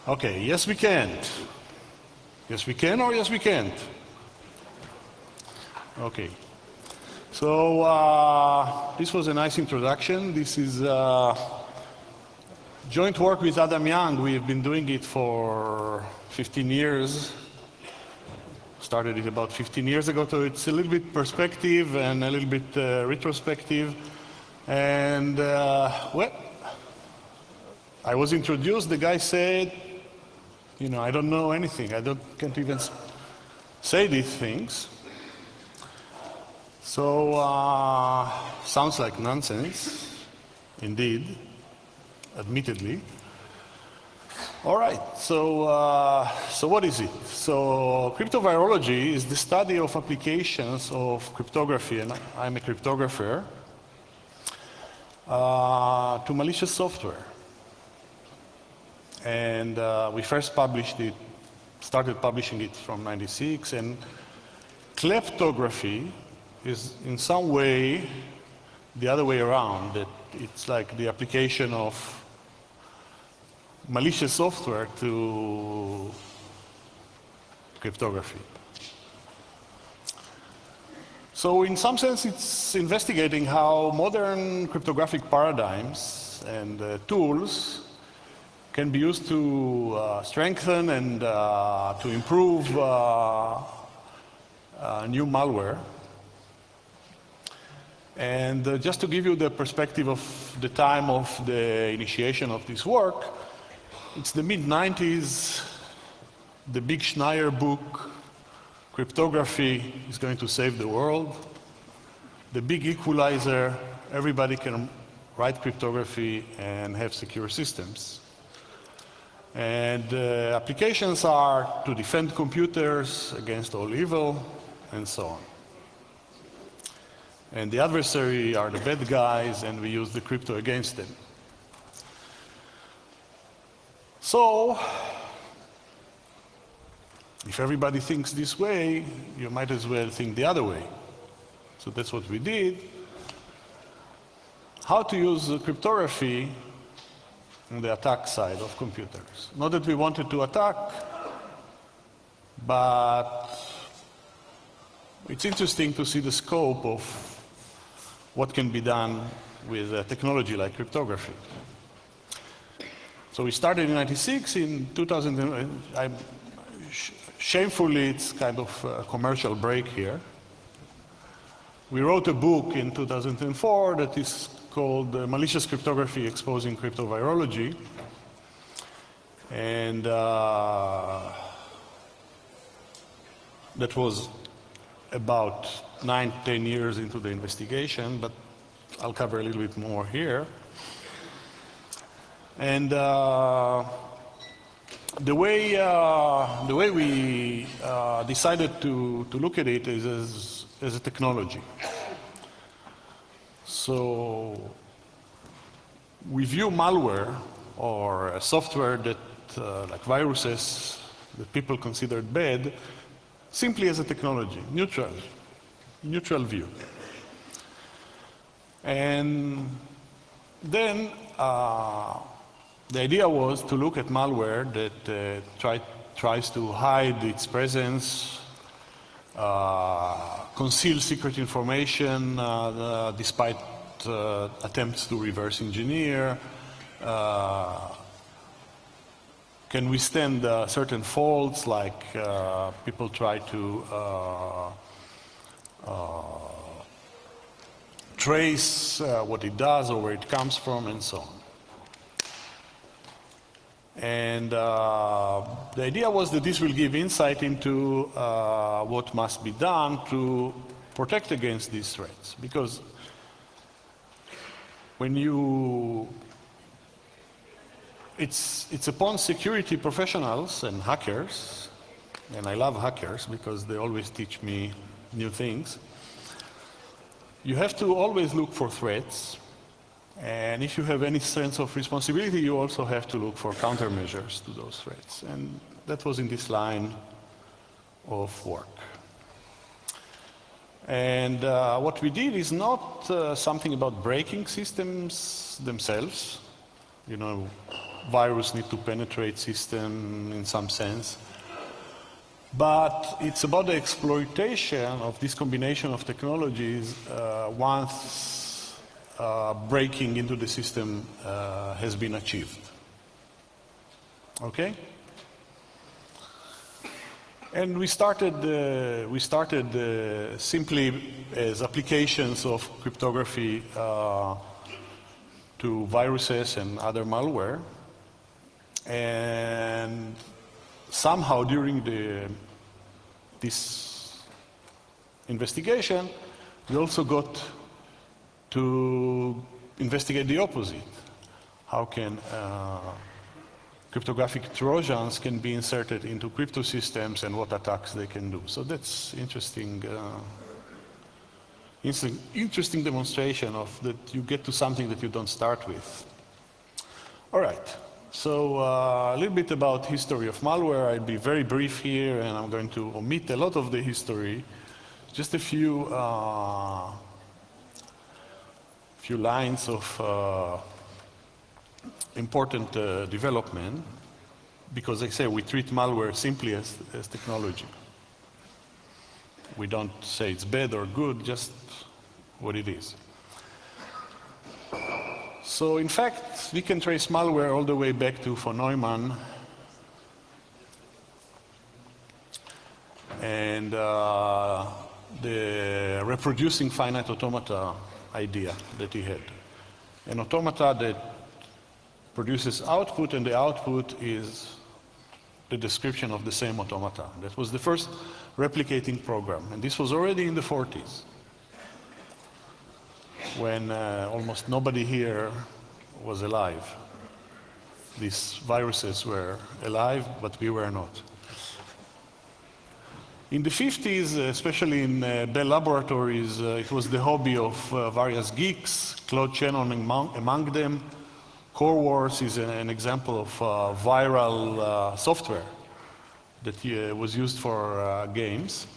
Okay, yes we can't. Yes we can or yes we can't? Okay. So this was a nice introduction. This is joint work with Adam Young. We've been doing it for 15 years. Started it about 15 years ago, so it's a little bit perspective and a little bit retrospective. And well, I was introduced, the guy said, you know, I don't know anything. Can't even say these things. So, sounds like nonsense, indeed, admittedly. All right, so what is it? So cryptovirology is the study of applications of cryptography, and I'm a cryptographer, to malicious software. And we first started publishing it from '96, and kleptography is in some way the other way around, that it's like the application of malicious software to cryptography. So in some sense it's investigating how modern cryptographic paradigms and tools can be used to strengthen and to improve new malware. And just to give you the perspective of the time of the initiation of this work, it's the mid-90s, the big Schneier book, Cryptography is Going to Save the World, the big equalizer, everybody can write cryptography and have secure systems. And applications are to defend computers against all evil, and so on. And the adversary are the bad guys, and we use the crypto against them. So, if everybody thinks this way, you might as well think the other way. So that's what we did. How to use cryptography on the attack side of computers. Not that we wanted to attack, but it's interesting to see the scope of what can be done with a technology like cryptography. So we started in '96. In 2000, shamefully, it's kind of a commercial break here. We wrote a book in 2004 that is called Malicious Cryptography Exposing Cryptovirology. And that was about 9-10 years into the investigation, but I'll cover a little bit more here. And the way we decided to look at it is as a technology. So we view malware or software that, like viruses, that people considered bad, simply as a technology, neutral view. And then the idea was to look at malware that tries to hide its presence, conceal secret information despite attempts to reverse engineer, can withstand certain faults, like people try to trace what it does or where it comes from, and so on. And the idea was that this will give insight into what must be done to protect against these threats. Because when it's upon security professionals and hackers, and I love hackers because they always teach me new things, you have to always look for threats. And if you have any sense of responsibility, you also have to look for countermeasures to those threats. And that was in this line of work. And what we did is not something about breaking systems themselves. You know, virus need to penetrate system in some sense. But it's about the exploitation of this combination of technologies once breaking into the system has been achieved. Okay? And we started simply as applications of cryptography to viruses and other malware. And somehow during this investigation, we also got to investigate the opposite. How can cryptographic Trojans can be inserted into crypto systems and what attacks they can do. So that's interesting demonstration of that you get to something that you don't start with. All right, so a little bit about history of malware. I'll be very brief here and I'm going to omit a lot of the history. Just a few lines of important development, because I say we treat malware simply as technology. We don't say it's bad or good, just what it is. So in fact, we can trace malware all the way back to von Neumann and the reproducing finite automata idea that he had. An automata that produces output, and the output is the description of the same automata. That was the first replicating program, and this was already in the 40s, when almost nobody here was alive. These viruses were alive, but we were not. In the 50s, especially in Bell Laboratories, it was the hobby of various geeks, Claude Shannon among them. Core Wars is an example of viral software that was used for games.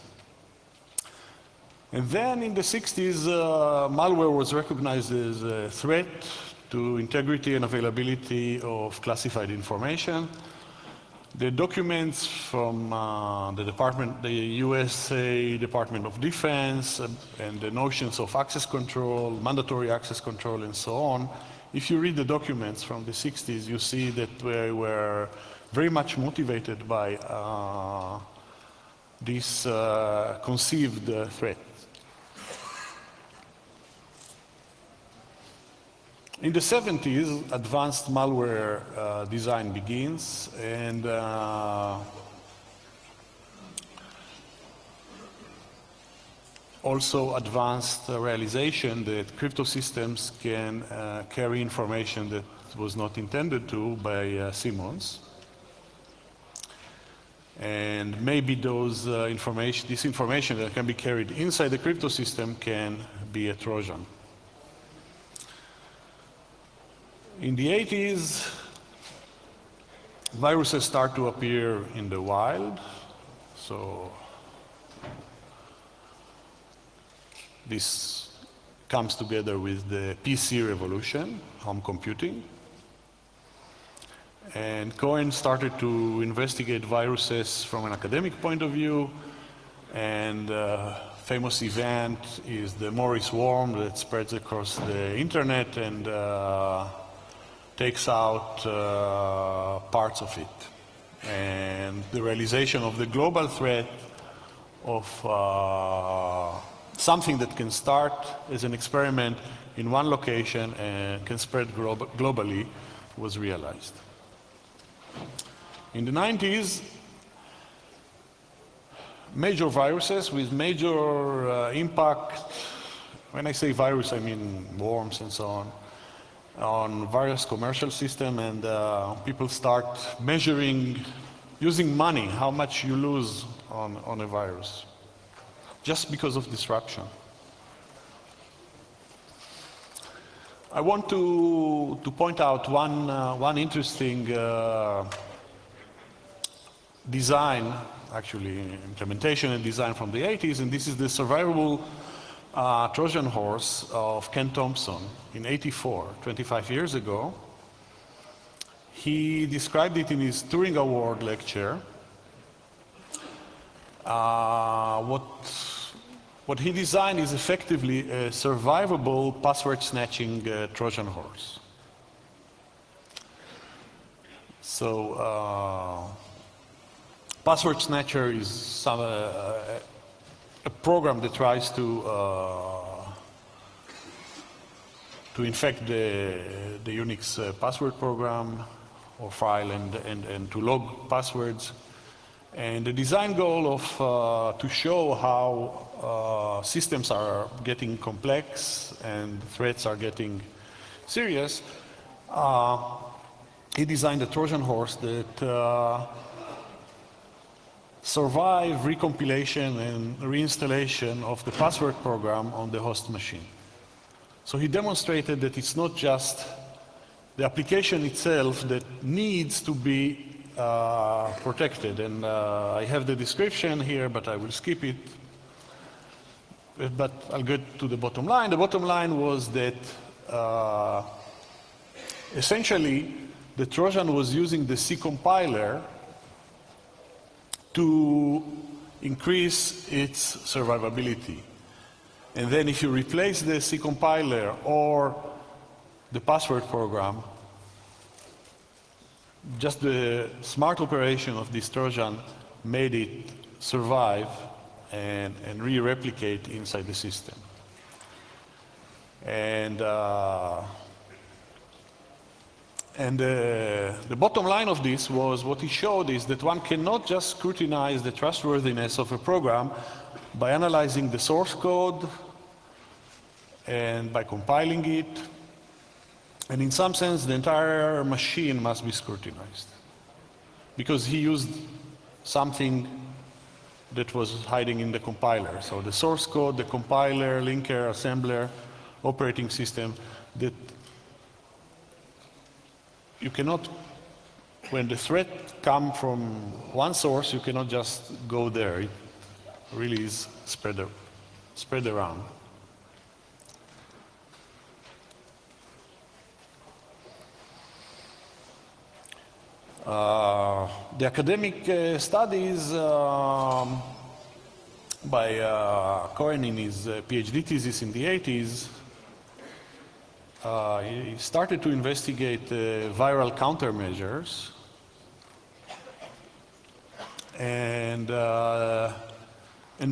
And then in the 60s, malware was recognized as a threat to integrity and availability of classified information. The documents from the USA Department of Defense and the notions of access control, mandatory access control, and so on. If you read the documents from the 60s, you see that we were very much motivated by this conceived threat. In the 70s, advanced malware design begins, and also advanced realization that crypto systems can carry information that was not intended to by Simmons. And maybe this information that can be carried inside the crypto system can be a Trojan. In the 80s, viruses start to appear in the wild. So this comes together with the PC revolution, home computing. And Cohen started to investigate viruses from an academic point of view, and famous event is the Morris worm that spreads across the internet and takes out parts of it. And the realization of the global threat of something that can start as an experiment in one location and can spread globally was realized. In the 90s, major viruses with major impact, when I say virus, I mean worms and so on various commercial systems, and people start measuring, using money, how much you lose on a virus, just because of disruption. I want to point out one interesting design, actually implementation and design from the 80s, and this is the survivable Trojan horse of Ken Thompson in '84, 25 years ago. He described it in his Turing Award lecture. What he designed is effectively a survivable password snatching Trojan horse. So password snatcher is a program that tries to infect the Unix password program or file and to log passwords. And the design goal of to show how systems are getting complex and threats are getting serious, he designed a Trojan horse that survive recompilation and reinstallation of the password program on the host machine. So he demonstrated that it's not just the application itself that needs to be protected. And I have the description here, but I will skip it. But I'll get to the bottom line. The bottom line was that essentially the Trojan was using the C compiler to increase its survivability. And then if you replace the C compiler or the password program, just the smart operation of this Trojan made it survive and re-replicate inside the system. And the bottom line of this was what he showed is that one cannot just scrutinize the trustworthiness of a program by analyzing the source code and by compiling it. And in some sense, the entire machine must be scrutinized because he used something that was hiding in the compiler. So the source code, the compiler, linker, assembler, operating system, that you cannot, when the threat comes from one source, you cannot just go there. It really is spread around. The academic studies by Cohen in his PhD thesis in the 80s, he started to investigate viral countermeasures and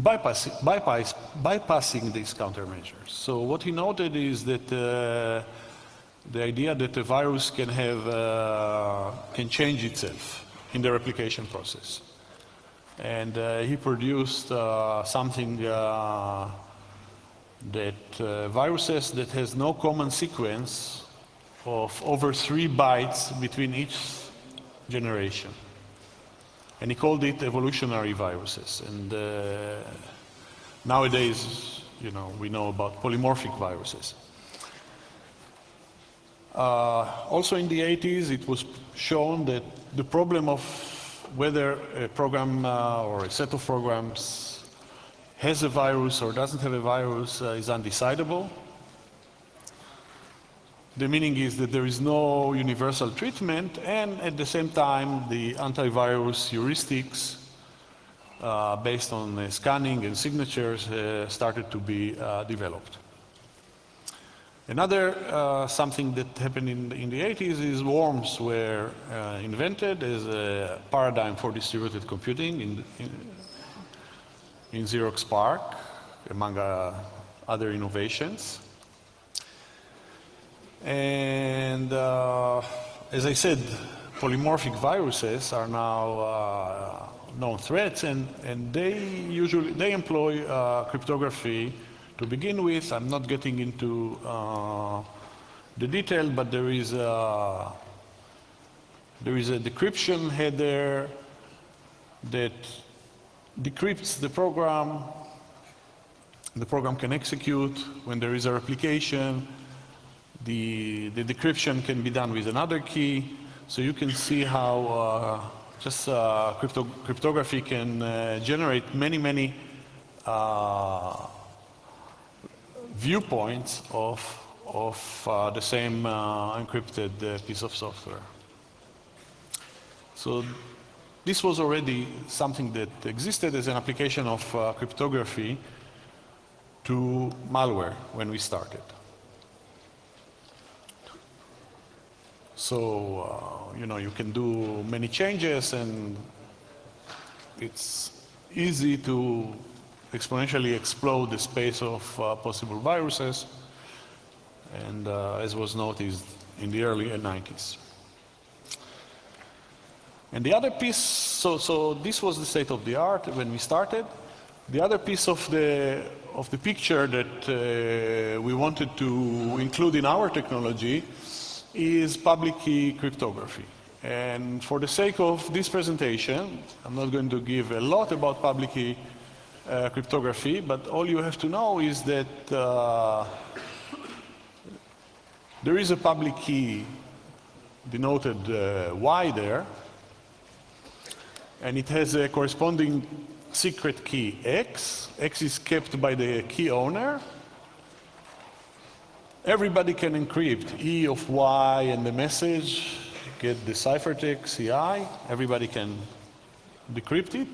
bypassing these countermeasures. So what he noted is that the idea that a virus can change itself in the replication process. And he produced something that viruses that has no common sequence of over 3 bytes between each generation. And he called it evolutionary viruses. And nowadays, we know about polymorphic viruses. Also in the 80s, it was shown that the problem of whether a program or a set of programs has a virus or doesn't have a virus is undecidable. The meaning is that there is no universal treatment, and at the same time, the antivirus heuristics based on scanning and signatures started to be developed. Another something that happened in the 80s is worms were invented as a paradigm for distributed computing in Xerox PARC, among other innovations. And as I said, polymorphic viruses are now known threats, and they employ cryptography to begin with. I'm not getting into the detail, but there is a decryption header that decrypts the program. The program can execute when there is a replication. The decryption can be done with another key. So you can see how cryptography can generate many viewpoints of the same encrypted piece of software. So this was already something that existed as an application of cryptography to malware when we started. So, you can do many changes, and it's easy to exponentially explode the space of possible viruses, and as was noticed in the early 90s. And the other piece, so this was the state of the art when we started. The other piece of the picture that we wanted to include in our technology is public key cryptography. And for the sake of this presentation, I'm not going to give a lot about public key cryptography, but all you have to know is that there is a public key denoted Y there, and it has a corresponding secret key X. X is kept by the key owner. Everybody can encrypt E of Y and the message, get the ciphertext CI. Everybody can decrypt it.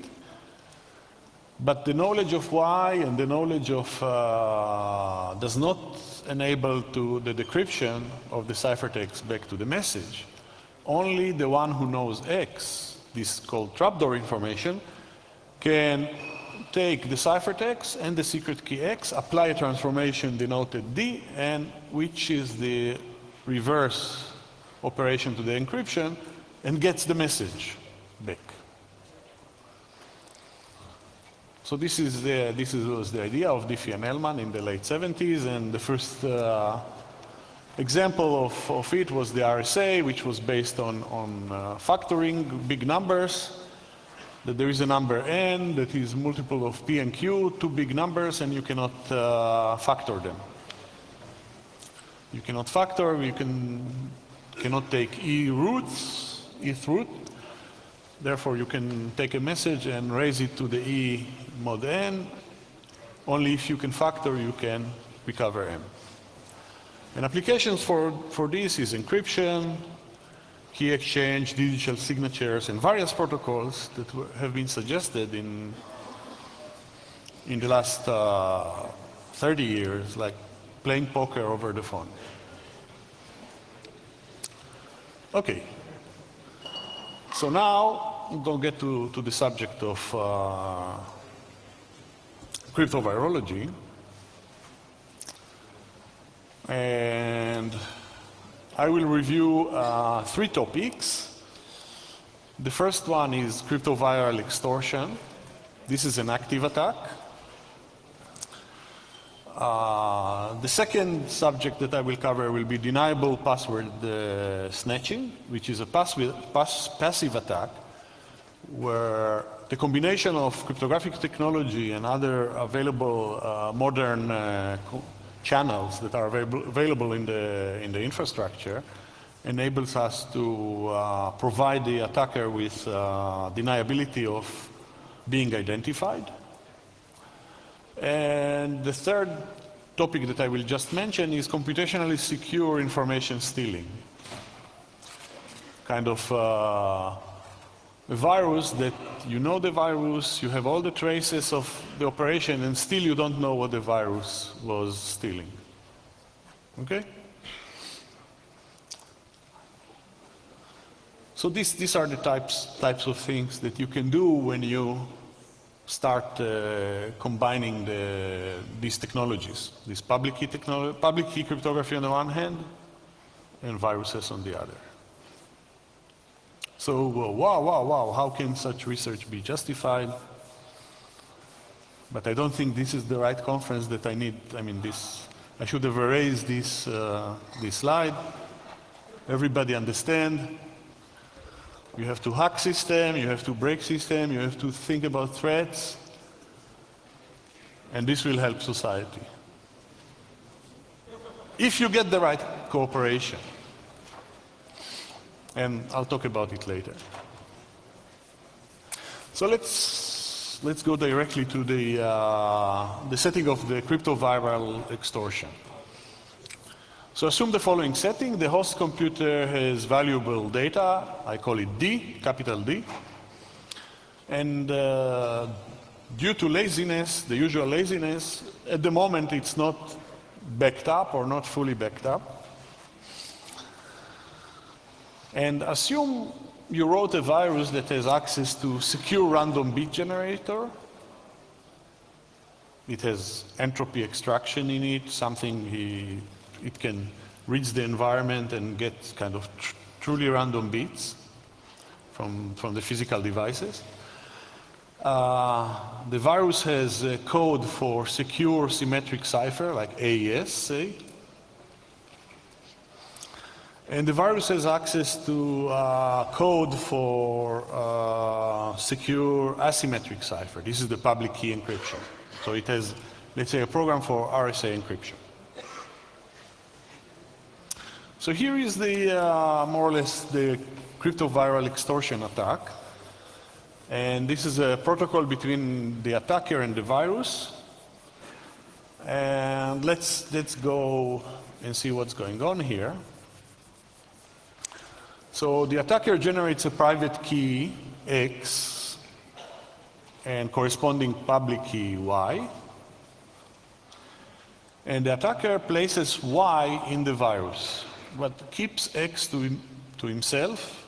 But the knowledge of Y and the knowledge of does not enable to the decryption of the ciphertext back to the message. Only the one who knows X, this is called trapdoor information, can take the ciphertext and the secret key X, apply a transformation denoted D, and which is the reverse operation to the encryption, and gets the message back. So this was the idea of Diffie and Hellman in the late 70s, and the first example of it was the RSA, which was based on factoring big numbers, that there is a number n that is multiple of p and q, two big numbers, and you cannot factor them. You cannot factor, you cannot take eth root, therefore you can take a message and raise it to the e mod n. Only if you can factor, you can recover m. And applications for this is encryption, key exchange, digital signatures, and various protocols that have been suggested in the last 30 years, like playing poker over the phone. Okay. So now I'm going to get to the subject of cryptovirology. And I will review three topics. The first one is cryptoviral extortion. This is an active attack. The second subject that I will cover will be deniable password snatching, which is a passive attack, where the combination of cryptographic technology and other available modern channels that are available in the infrastructure enables us to provide the attacker with deniability of being identified. And the third topic that I will just mention is computationally secure information stealing. Kind of a virus that you know the virus, you have all the traces of the operation, and still you don't know what the virus was stealing. Okay? So these are the types of things that you can do when you start combining these technologies, this public key cryptography on the one hand, and viruses on the other. So, wow, how can such research be justified? But I don't think this is the right conference that I need. I mean, I should have erased this slide. Everybody understand? You have to hack system, you have to break system, you have to think about threats, and this will help society. If you get the right cooperation. And I'll talk about it later. So let's go directly to the setting of the cryptoviral extortion. So assume the following setting. The host computer has valuable data. I call it D, capital D. And due to laziness, the usual laziness, at the moment it's not backed up or not fully backed up. And assume you wrote a virus that has access to secure random bit generator. It has entropy extraction in it, something it can reach the environment and get kind of truly random bits from the physical devices. The virus has a code for secure symmetric cipher, like AES, say. And the virus has access to code for secure asymmetric cipher. This is the public key encryption. So it has, let's say, a program for RSA encryption. So here is the, more or less, the cryptoviral extortion attack. And this is a protocol between the attacker and the virus. And let's go and see what's going on here. So the attacker generates a private key X and corresponding public key Y. And the attacker places Y in the virus, but keeps X to himself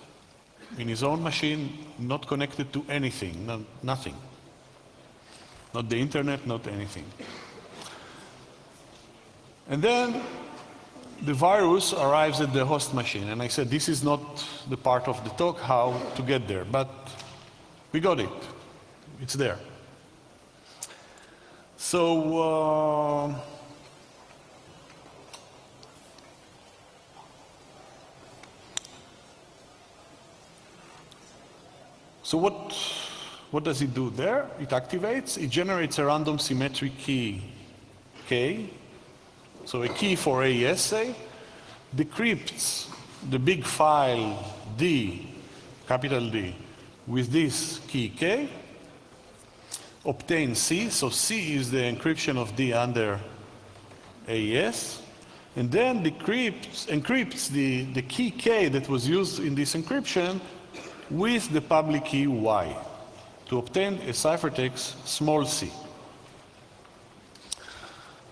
in his own machine, not connected to anything, nothing. Not the internet, not anything. And then the virus arrives at the host machine. And I said, this is not the part of the talk, how to get there, but we got it. It's there. So, what does it do there? It activates, it generates a random symmetric key, K, so a key for AES, say, decrypts the big file D, capital D, with this key K, obtains C, so C is the encryption of D under AES, and then encrypts the key K that was used in this encryption with the public key Y to obtain a ciphertext small c.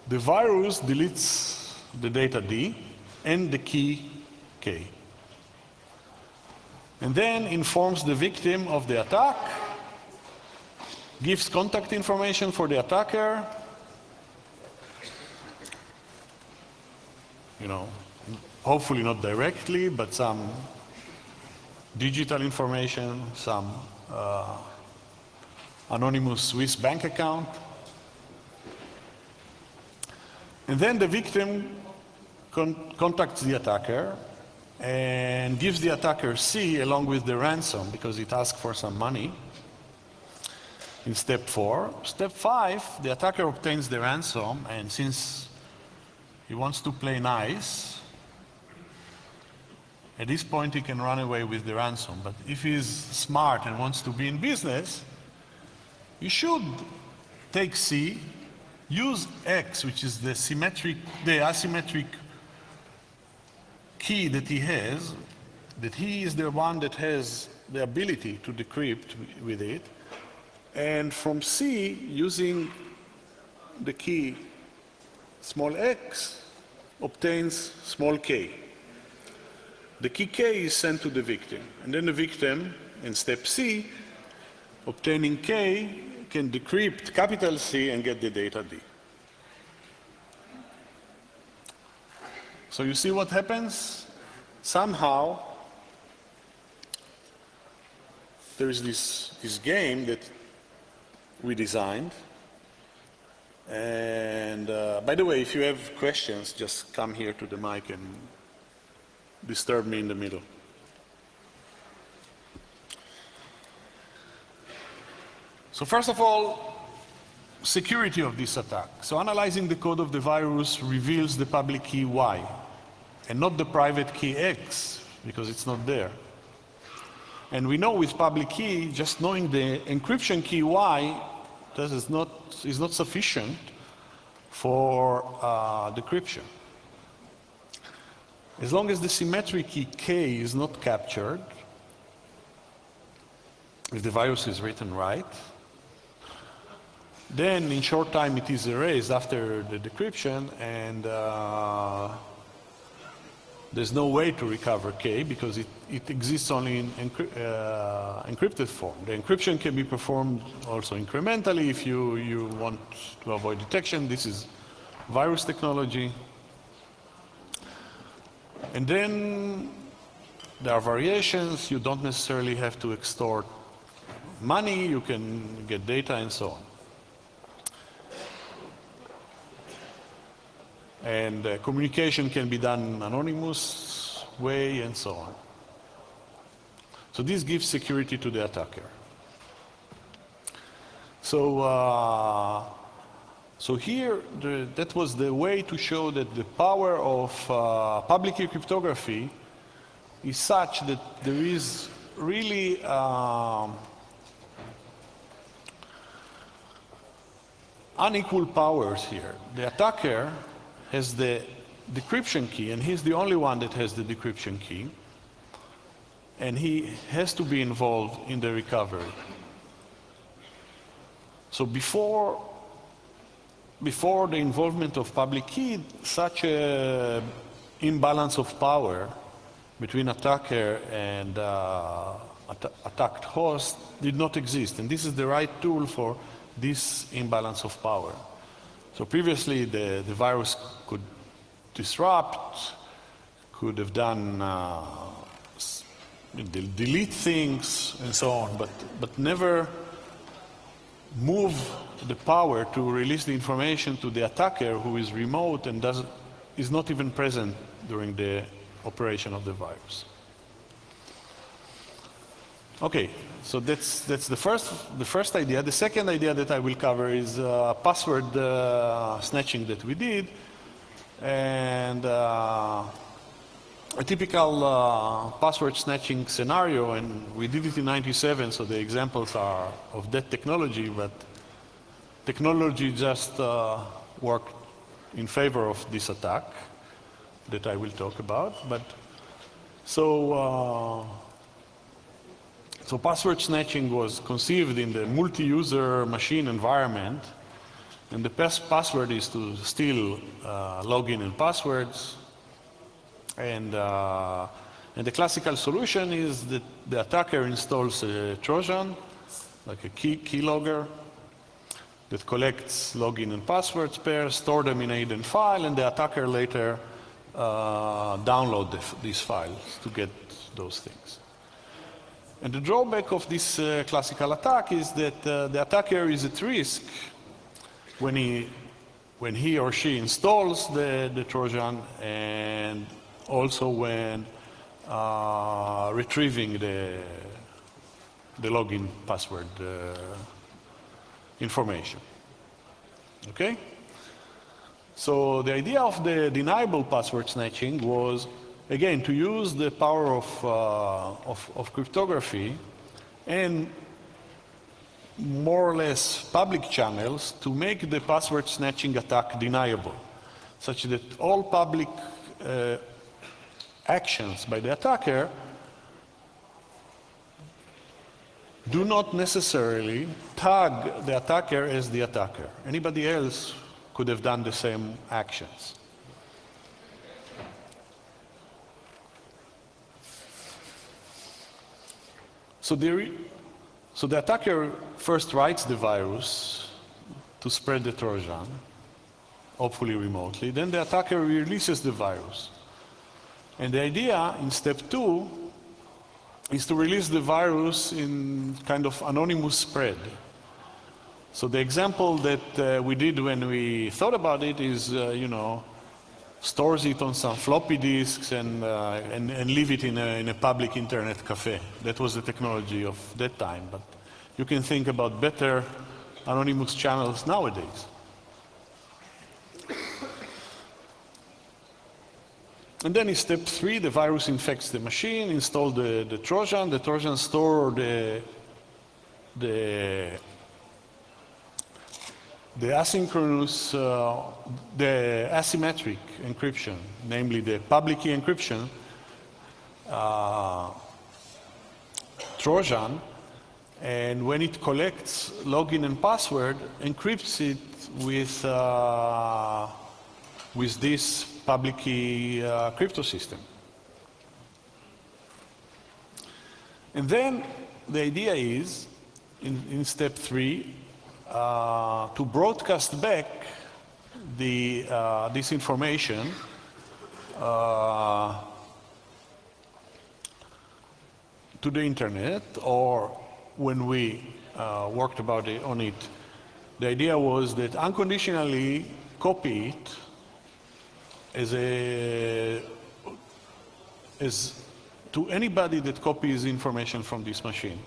The virus deletes the data D and the key K, and then informs the victim of the attack, gives contact information for the attacker, hopefully not directly, but some digital information, some anonymous Swiss bank account. And then the victim contacts the attacker and gives the attacker C along with the ransom because it asked for some money in step 4. Step 5, the attacker obtains the ransom, and since he wants to play nice, at this point he can run away with the ransom. But if he's smart and wants to be in business, he should take C, use X, which is the asymmetric key that he has, that he is the one that has the ability to decrypt with it, and from C, using the key small x, obtains small k. The key k is sent to the victim, and then the victim, in step C, obtaining k, can decrypt capital C and get the data D. So you see what happens? Somehow, there is this game that we designed. And by the way, if you have questions, just come here to the mic and disturb me in the middle. So first of all, security of this attack. So analyzing the code of the virus reveals the public key Y and not the private key X, because it's not there. And we know with public key, just knowing the encryption key Y is not sufficient for decryption. As long as the symmetric key K is not captured, if the virus is written right, then in short time it is erased after the decryption, and there's no way to recover K because it exists only in encrypted form. The encryption can be performed also incrementally if you want to avoid detection. This is virus technology. And then there are variations. You don't necessarily have to extort money. You can get data and so on. And communication can be done anonymous way and so on. So this gives security to the attacker. So here, that was the way to show that the power of public key cryptography is such that there is really unequal powers here. The attacker has the decryption key, and he's the only one that has the decryption key, and he has to be involved in the recovery. So before the involvement of public key, such an imbalance of power between attacker and attacked host did not exist. And this is the right tool for this imbalance of power. So previously the virus could disrupt, could have done delete things and so on, but never move the power to release the information to the attacker who is remote and is not even present during the operation of the virus. Okay, so that's the first idea. The second idea that I will cover is password snatching that we did, and a typical password snatching scenario, and we did it in '97, so the examples are of that technology, but technology just worked in favor of this attack that I will talk about. But so password snatching was conceived in the multi-user machine environment, and the best password is to steal login and passwords. And the classical solution is that the attacker installs a Trojan, like a keylogger, that collects login and passwords pairs, store them in a hidden file, and the attacker later download these files to get those things. And the drawback of this classical attack is that the attacker is at risk when he or she installs the Trojan, and also when retrieving the login password information. Okay? So the idea of the deniable password snatching was, again, to use the power of cryptography and more or less public channels to make the password snatching attack deniable, such that all public actions by the attacker do not necessarily tag the attacker as the attacker. Anybody else could have done the same actions. So the attacker first writes the virus to spread the Trojan, hopefully remotely. Then the attacker releases the virus. And the idea in step 2 is to release the virus in kind of anonymous spread. So the example that we did when we thought about it is, stores it on some floppy disks and leave it in a public internet cafe. That was the technology of that time, but you can think about better anonymous channels nowadays. And then in step 3, the virus infects the machine, install the Trojan. The Trojan store the the asynchronous, the asymmetric encryption, namely the public key encryption, Trojan, and when it collects login and password, encrypts it with this public key crypto system. And then the idea is, in step 3, to broadcast back this information to the internet, or when we worked on it, the idea was that unconditionally copy it as to anybody that copies information from this machine.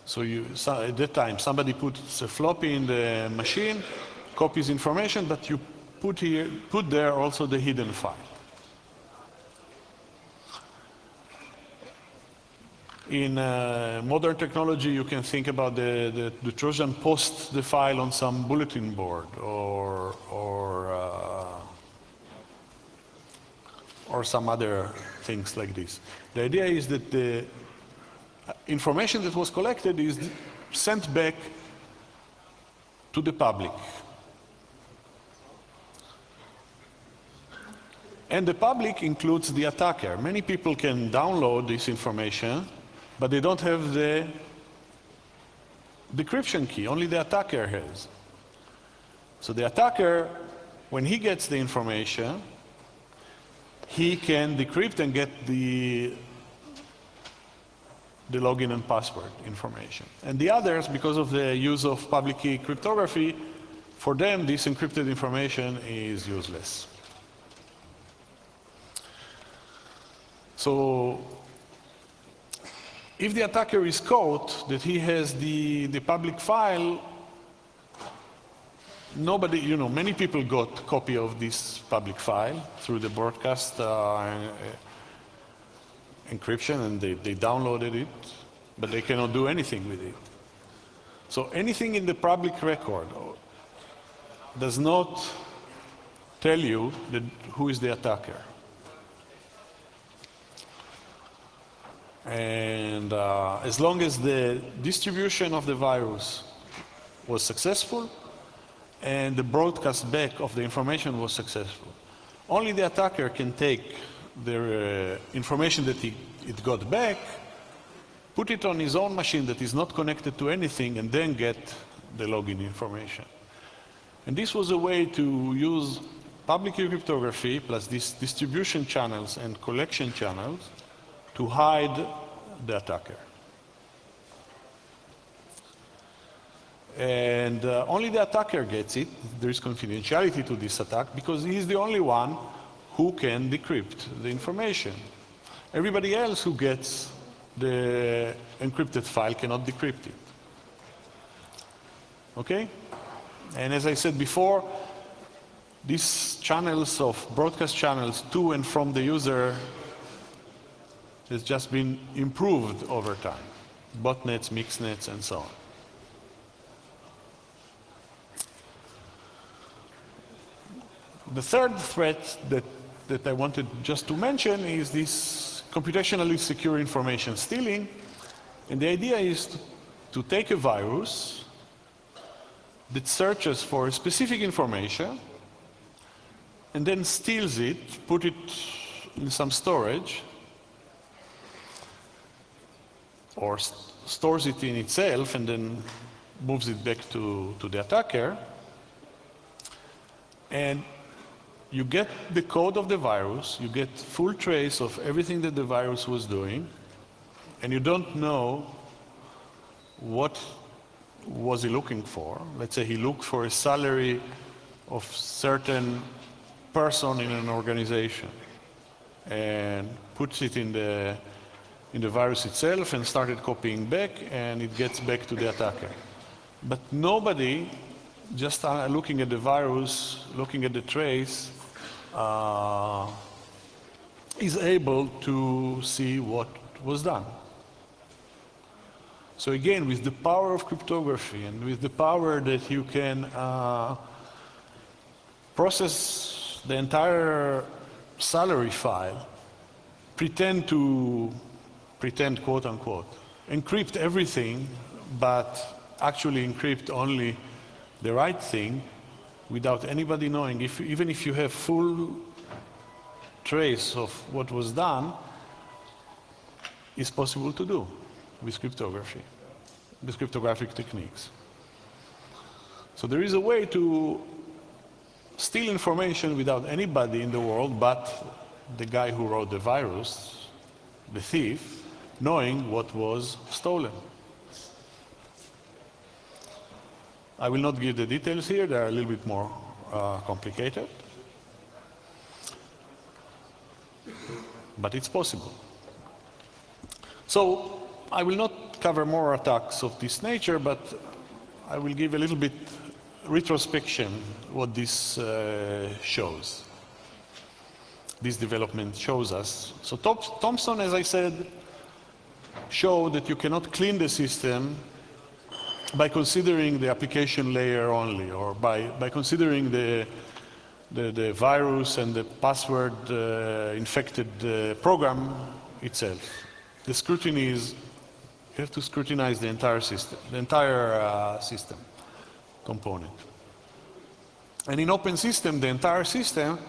So at that time, somebody puts a floppy in the machine, copies information, but you put there also the hidden file. In modern technology, you can think about the Trojan posts the file on some bulletin board or some other things like this. The idea is that the information that was collected is sent back to the public. And the public includes the attacker. Many people can download this information, but they don't have the decryption key. Only the attacker has. So the attacker, when he gets the information, he can decrypt and get the login and password information. And the others, because of the use of public key cryptography, for them this encrypted information is useless. So if the attacker is caught that he has the public file, nobody, many people got copy of this public file through the broadcast encryption, and they downloaded it, but they cannot do anything with it. So anything in the public record does not tell you who is the attacker. And as long as the distribution of the virus was successful and the broadcast back of the information was successful, only the attacker can take the information that it got back, put it on his own machine that is not connected to anything, and then get the login information. And this was a way to use public key cryptography plus these distribution channels and collection channels to hide the attacker. And only the attacker gets it. There is confidentiality to this attack because he is the only one who can decrypt the information. Everybody else who gets the encrypted file cannot decrypt it. Okay? And as I said before, these channels of broadcast channels to and from the user has just been improved over time. Botnets, mixnets, and so on. The third threat that I wanted just to mention is this computationally secure information stealing. And the idea is to take a virus that searches for specific information and then steals it, put it in some storage, or stores it in itself and then moves it back to the attacker. And you get the code of the virus, you get full trace of everything that the virus was doing, and you don't know what was he looking for. Let's say he looked for a salary of certain person in an organization and puts it in the virus itself and started copying back, and it gets back to the attacker. But nobody, just looking at the virus, looking at the trace, is able to see what was done. So again, with the power of cryptography and with the power that you can process the entire salary file, pretend, quote unquote, encrypt everything, but actually encrypt only the right thing without anybody knowing, even if you have full trace of what was done, is possible to do with cryptography, with cryptographic techniques. So there is a way to steal information without anybody in the world but the guy who wrote the virus, the thief, knowing what was stolen. I will not give the details here, they are a little bit more complicated. But it's possible. So I will not cover more attacks of this nature, but I will give a little bit retrospection what this shows. This development shows us. So Thompson, as I said, showed that you cannot clean the system by considering the application layer only, or by considering the virus and the password infected program itself. The scrutiny is, you have to scrutinize the entire system component. And in open system, the entire system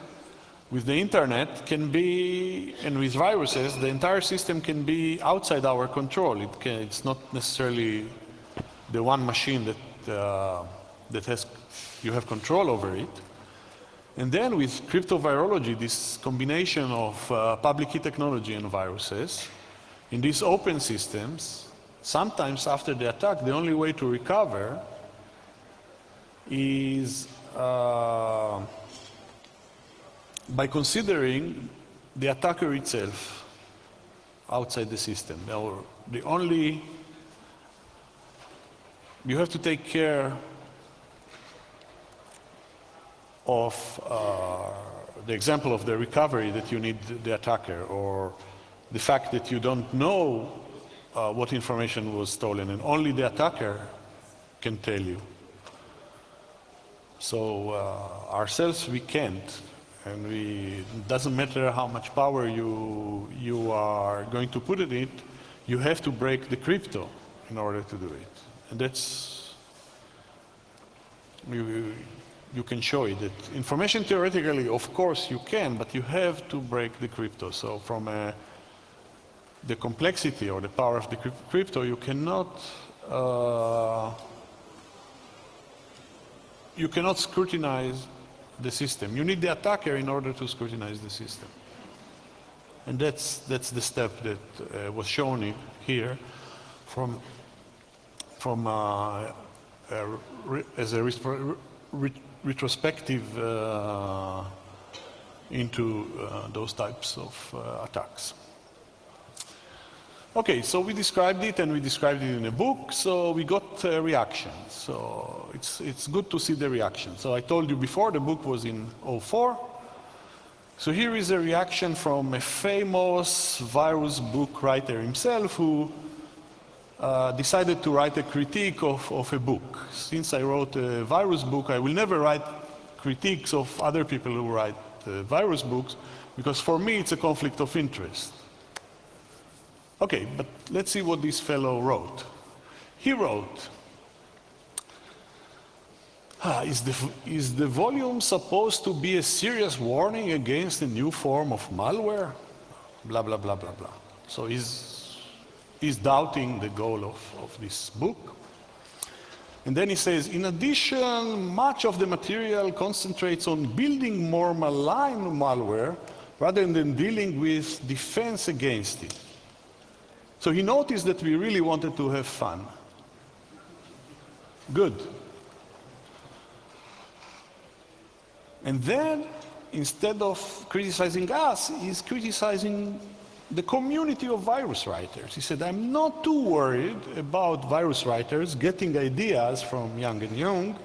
with the internet can be, and with viruses, the entire system can be outside our control. It's not necessarily the one machine that you have control over it. And then with cryptovirology, this combination of public key technology and viruses, in these open systems, sometimes after the attack, the only way to recover is by considering the attacker itself outside the system. Or you have to take care of the example of the recovery that you need the attacker, or the fact that you don't know what information was stolen and only the attacker can tell you. So ourselves we can't, and it doesn't matter how much power you are going to put in it, you have to break the crypto in order to do it. And that's, you can show it. That information theoretically, of course you can, but you have to break the crypto. So from the complexity or the power of the crypto, you cannot scrutinize the system. You need the attacker in order to scrutinize the system. And that's the step that was shown here as a retrospective into those types of attacks. Okay, so we described it, and we described it in a book, so we got reactions. So it's good to see the reaction. So I told you before, the book was in 2004. So here is a reaction from a famous virus book writer himself who decided to write a critique of a book. Since I wrote a virus book, I will never write critiques of other people who write virus books, because for me it's a conflict of interest. Okay, but let's see what this fellow wrote. He wrote, is the volume supposed to be a serious warning against a new form of malware? Blah, blah, blah, blah, blah. So he's doubting the goal of this book. And then he says, in addition, much of the material concentrates on building more malign malware rather than dealing with defense against it. So he noticed that we really wanted to have fun. Good. And then, instead of criticizing us, he's criticizing the community of virus writers. He said, I'm not too worried about virus writers getting ideas from Yang and Jung.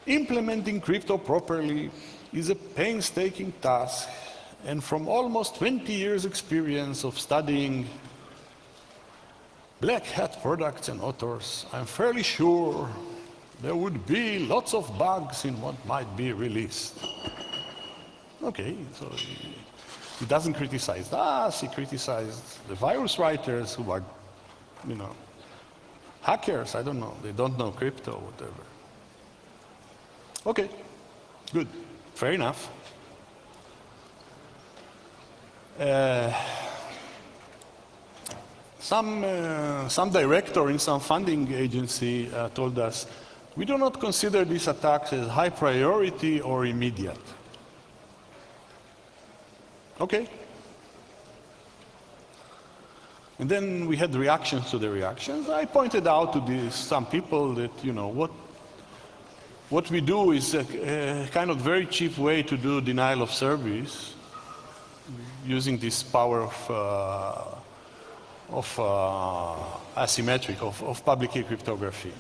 Implementing crypto properly is a painstaking task, and from almost 20 years experience of studying black hat products and authors, I'm fairly sure there would be lots of bugs in what might be released. Okay, so he doesn't criticize us, he criticized the virus writers who are, hackers, I don't know, they don't know crypto, whatever. Okay, good, fair enough. Some director in some funding agency told us, we do not consider these attacks as high priority or immediate. Okay. And then we had reactions to the reactions. I pointed out to some people that, what we do is a kind of very cheap way to do denial of service using this power of asymmetric, of public key cryptography.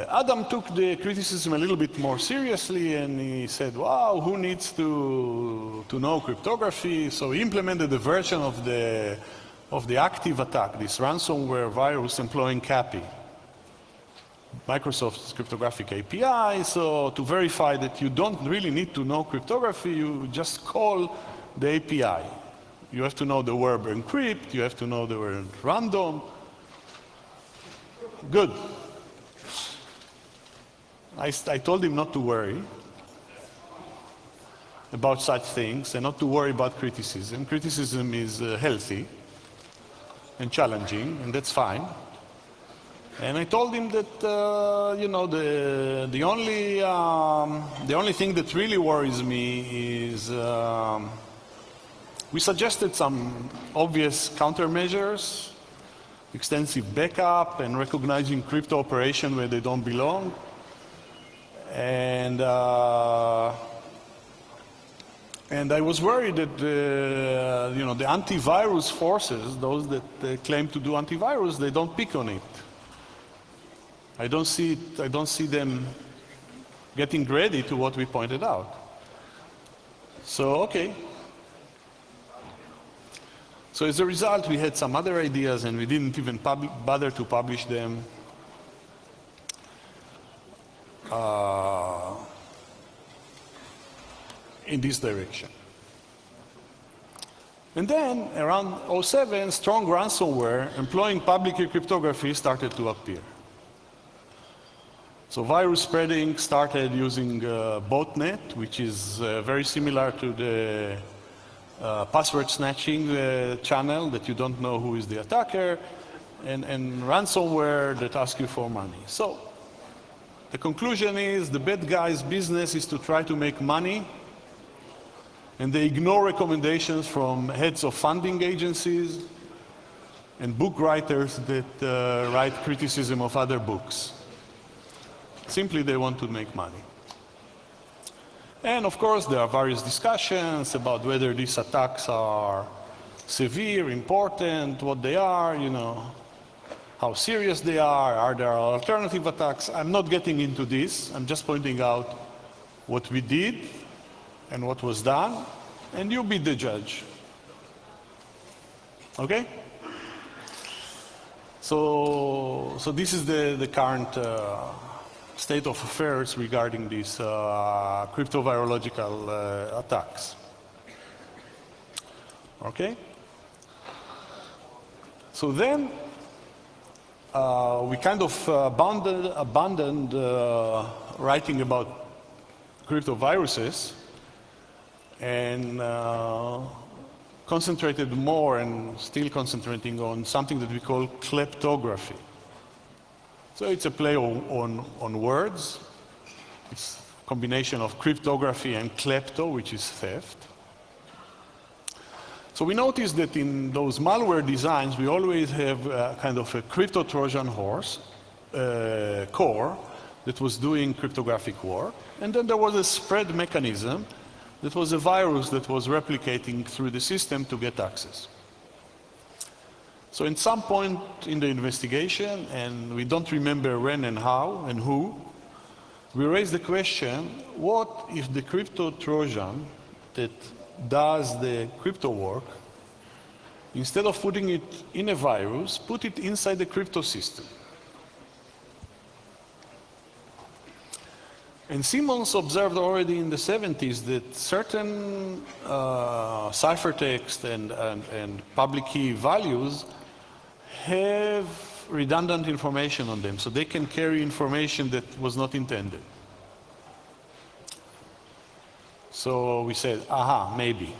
Adam took the criticism a little bit more seriously and he said, wow, who needs to know cryptography? So he implemented a version of the active attack, this ransomware virus employing CAPI, Microsoft's cryptographic API. So to verify that you don't really need to know cryptography, you just call the API. You have to know the word encrypt, you have to know the word random. Good. I told him not to worry about such things and not to worry about criticism. Criticism is healthy and challenging, and that's fine. And I told him that, the only thing that really worries me is we suggested some obvious countermeasures, extensive backup, and recognizing crypto operation where they don't belong. And I was worried that the antivirus forces, those that claim to do antivirus, they don't pick on it. I don't see them getting ready to what we pointed out. So okay. So as a result, we had some other ideas, and we didn't even bother to publish them. In this direction. And then, around 2007, strong ransomware employing public key cryptography started to appear. So virus spreading started using botnet, which is very similar to the password snatching channel that you don't know who is the attacker, and ransomware that asks you for money. So the conclusion is the bad guys' business is to try to make money, and they ignore recommendations from heads of funding agencies and book writers that write criticism of other books. Simply, they want to make money. And of course, there are various discussions about whether these attacks are severe, important, what they are, how serious they are there alternative attacks? I'm not getting into this. I'm just pointing out what we did and what was done, and you be the judge. Okay? So this is the current state of affairs regarding these cryptovirological attacks. Okay? So then we kind of abandoned writing about cryptoviruses and concentrated more, and still concentrating on something that we call kleptography. So it's a play on words. It's a combination of cryptography and klepto, which is theft. So we noticed that in those malware designs, we always have kind of a crypto Trojan horse core that was doing cryptographic work. And then there was a spread mechanism that was a virus that was replicating through the system to get access. So at some point in the investigation, and we don't remember when and how and who, we raised the question, what if the crypto Trojan that does the crypto work instead of putting it in a virus, put it inside the crypto system. And Simmons observed already in the 70s that certain ciphertext and public key values have redundant information on them, so they can carry information that was not intended. So we said, aha, maybe.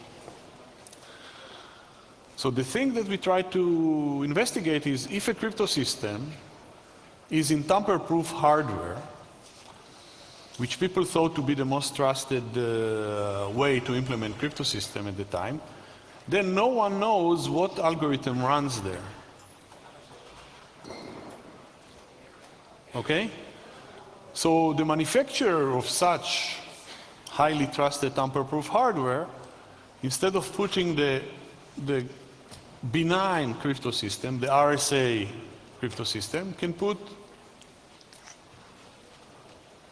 So the thing that we try to investigate is if a crypto system is in tamper-proof hardware, which people thought to be the most trusted way to implement crypto system at the time, then no one knows what algorithm runs there. Okay? So the manufacturer of such highly trusted tamper-proof hardware, instead of putting the benign crypto system, the RSA crypto system, can put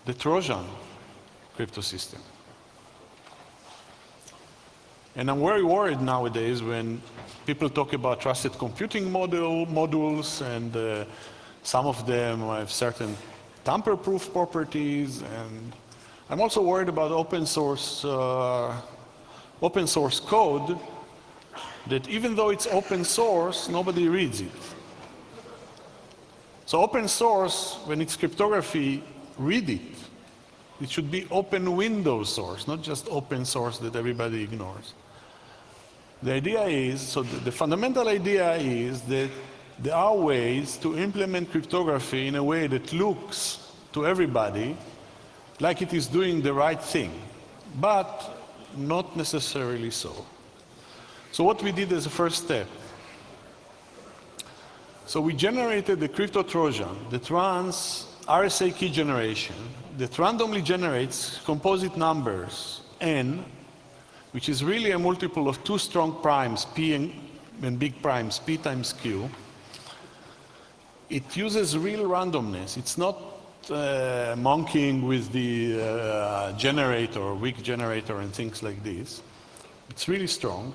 the Trojan crypto system. And I'm very worried nowadays when people talk about trusted computing modules, and some of them have certain tamper-proof properties, and I'm also worried about open source code, that even though it's open source, nobody reads it. So open source, when it's cryptography, read it. It should be open Windows source, not just open source that everybody ignores. The idea is, so the fundamental idea is that there are ways to implement cryptography in a way that looks to everybody like it is doing the right thing, but not necessarily so. So what we did as a first step, so we generated the crypto Trojan that runs RSA key generation, that randomly generates composite numbers n, which is really a multiple of two strong primes, p and big primes, p times q. It uses real randomness. It's not monkeying with the generator, weak generator, and things like this. It's really strong.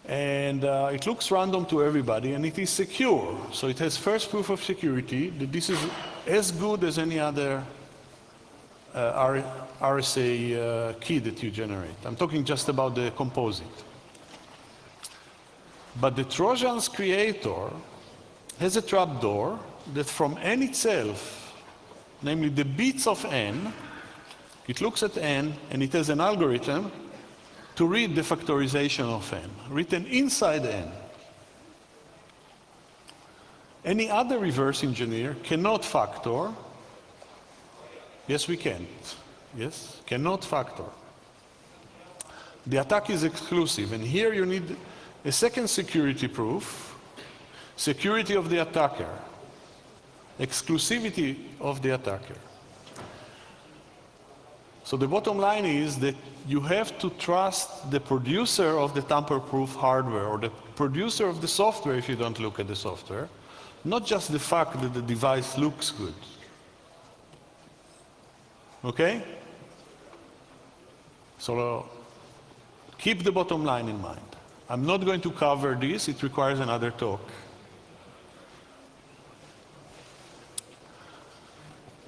And it looks random to everybody, and it is secure. So it has first proof of security that this is as good as any other RSA key that you generate. I'm talking just about the composite. But the Trojan's creator has a trapdoor that from n itself, namely the bits of n, it looks at n and it has an algorithm to read the factorization of n, written inside n. Any other reverse engineer cannot factor. Yes, we can. Yes, cannot factor. The attack is exclusive, and here you need a second security proof, security of the attacker, exclusivity of the attacker. So the bottom line is that you have to trust the producer of the tamper-proof hardware, or the producer of the software if you don't look at the software, not just the fact that the device looks good. Okay? So keep the bottom line in mind. I'm not going to cover this, it requires another talk.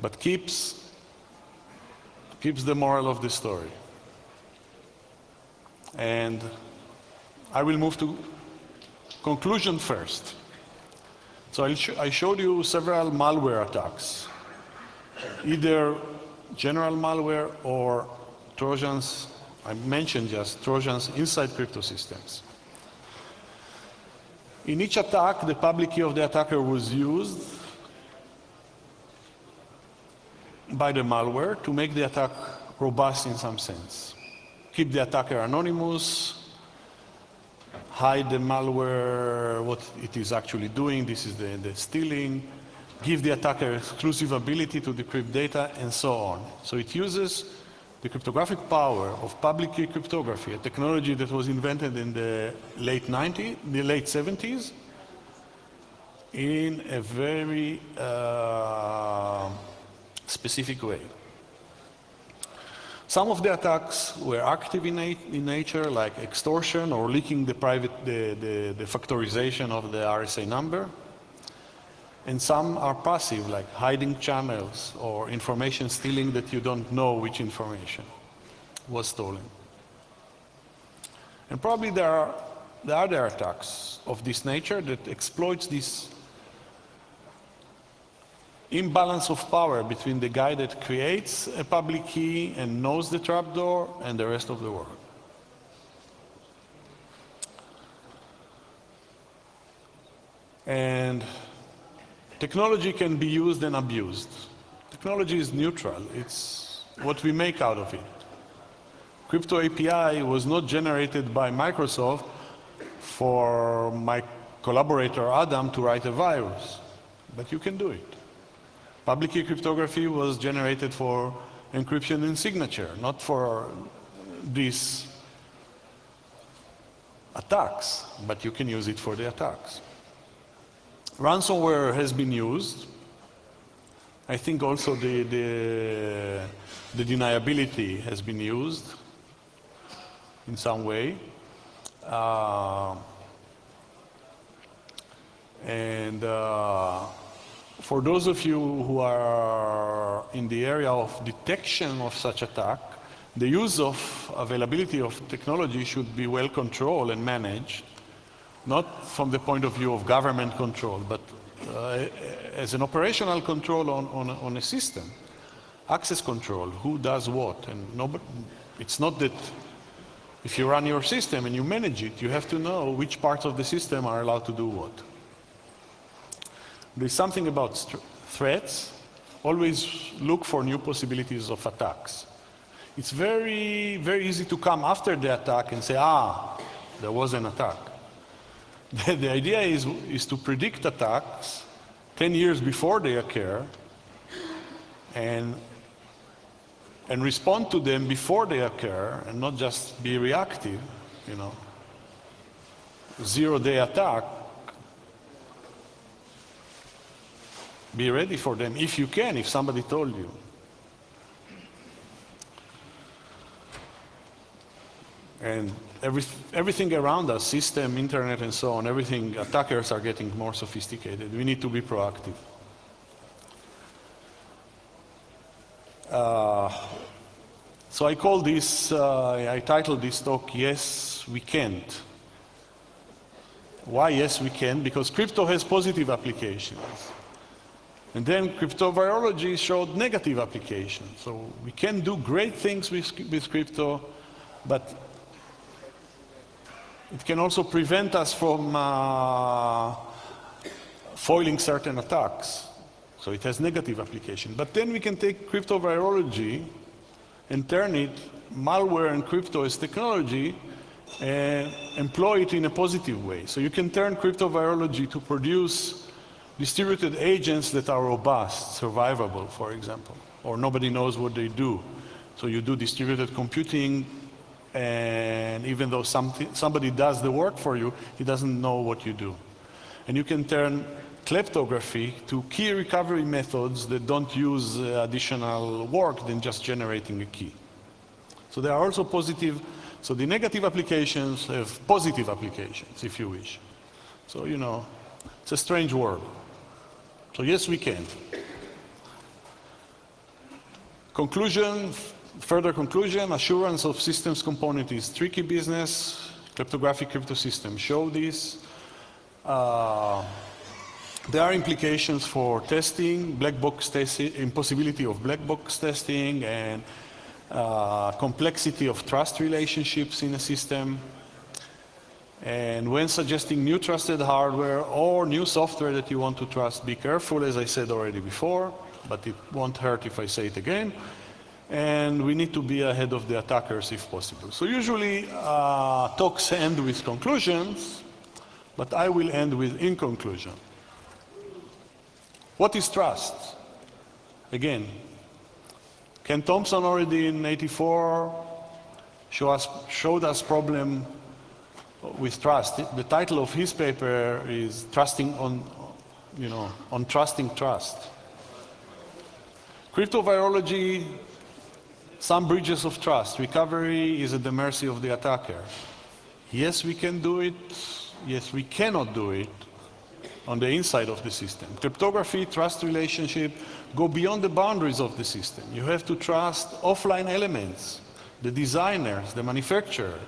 But keeps the moral of the story. And I will move to conclusion first. So I showed you several malware attacks, either general malware or Trojans. I mentioned just Trojans inside crypto systems. In each attack, the public key of the attacker was used by the malware to make the attack robust in some sense. Keep the attacker anonymous, hide the malware, what it is actually doing, this is the stealing, give the attacker exclusive ability to decrypt data, and so on. So it uses the cryptographic power of public key cryptography, a technology that was invented in the late 70s, in a very specific way. Some of the attacks were active in nature, like extortion or leaking the factorization of the RSA number. And some are passive, like hiding channels or information stealing that you don't know which information was stolen. And probably there are other attacks of this nature that exploits this imbalance of power between the guy that creates a public key and knows the trapdoor and the rest of the world. And technology can be used and abused. Technology is neutral. It's what we make out of it. Crypto API was not generated by Microsoft for my collaborator Adam to write a virus, but you can do it. Public key cryptography was generated for encryption and signature, not for these attacks, but you can use it for the attacks. Ransomware has been used. I think also the deniability has been used in some way. For those of you who are in the area of detection of such attack, the use of availability of technology should be well controlled and managed, not from the point of view of government control, but as an operational control on a system. Access control, who does what, and it's not that if you run your system and you manage it, you have to know which parts of the system are allowed to do what. There's something about threats. Always look for new possibilities of attacks. It's very, very easy to come after the attack and say, there was an attack. The idea is to predict attacks 10 years before they occur and respond to them before they occur and not just be reactive, you know. Zero-day attack. Be ready for them if you can, if somebody told you. And everything around us, system, internet, and so on, attackers are getting more sophisticated. We need to be proactive. So I call this, I titled this talk, Yes, We Can't. Why yes, we can? Because crypto has positive applications. And then cryptovirology showed negative applications. So we can do great things with crypto, but it can also prevent us from foiling certain attacks. So it has negative application. But then we can take cryptovirology and turn it, malware and crypto as technology, and employ it in a positive way. So you can turn cryptovirology to produce distributed agents that are robust, survivable, for example, or nobody knows what they do. So you do distributed computing, and even though somebody does the work for you, he doesn't know what you do. And you can turn kleptography to key recovery methods that don't use additional work than just generating a key. So there are also positive, so the negative applications have positive applications, if you wish. So, you know, it's a strange world. So yes, we can. Conclusion, further conclusion, assurance of systems component is tricky business. Cryptographic crypto systems show this. There are implications for testing, black box testing, impossibility of black box testing, and complexity of trust relationships in a system. And when suggesting new trusted hardware or new software that you want to trust, be careful, as I said already before, but it won't hurt if I say it again. And we need to be ahead of the attackers if possible. So usually talks end with conclusions, but I will end with in conclusion. What is trust? Again, Ken Thompson already in '84 showed us problem with trust. The title of his paper is Trusting on, on Trusting Trust. Cryptovirology Some breaches of trust. Recovery is at the mercy of the attacker. Yes, we can do it. Yes, we cannot do it on the inside of the system. Cryptography, trust relationship go beyond the boundaries of the system. You have to trust offline elements, the designers, the manufacturer,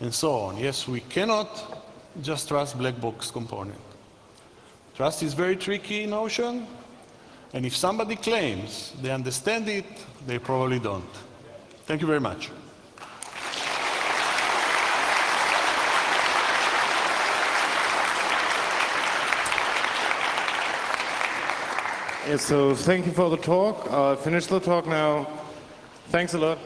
and so on. Yes, we cannot just trust black box component. Trust is very tricky notion, and if somebody claims they understand it, they probably don't. Thank you very much. Yeah, so thank you for the talk. I'll finish the talk now. Thanks a lot.